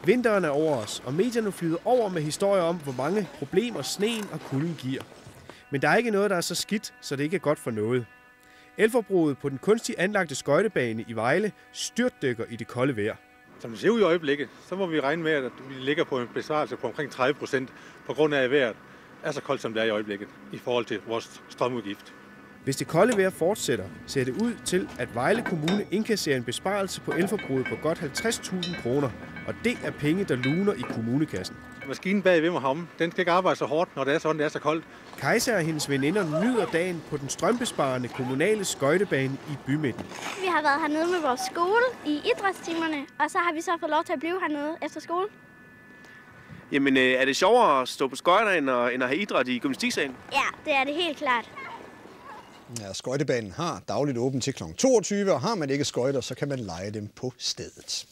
Vinteren er over os, og medierne flyder over med historier om, hvor mange problemer sneen og kulden giver. Men der er ikke noget, der er så skidt, så det ikke er godt for noget. Elforbruget på den kunstigt anlagte skøjtebane i Vejle styrtdykker i det kolde vejr. Som det ser ud i øjeblikket, så må vi regne med, at vi ligger på en besparelse på omkring 30% på grund af, at vejret er så koldt, som det er i øjeblikket, i forhold til vores strømudgift. Hvis det kolde vejr fortsætter, ser det ud til, at Vejle Kommune indkasserer en besparelse på elforbruget på godt 50.000 kroner, og det er penge, der luner i kommunekassen. Maskinen bag ved mig herom, den skal ikke arbejde så hårdt, når det er sådan, det er så koldt. Kajsa og hendes veninder nyder dagen på den strømbesparende kommunale skøjtebane i bymidten. Vi har været hernede med vores skole i idrætstimerne, og så har vi så fået lov til at blive hernede efter skole. Jamen, er det sjovere at stå på skøjter, end at have idræt i gymnastiksalen? Ja, det er det helt klart. Ja, skøjtebanen har dagligt åbent til kl. 22, og har man ikke skøjter, så kan man leje dem på stedet.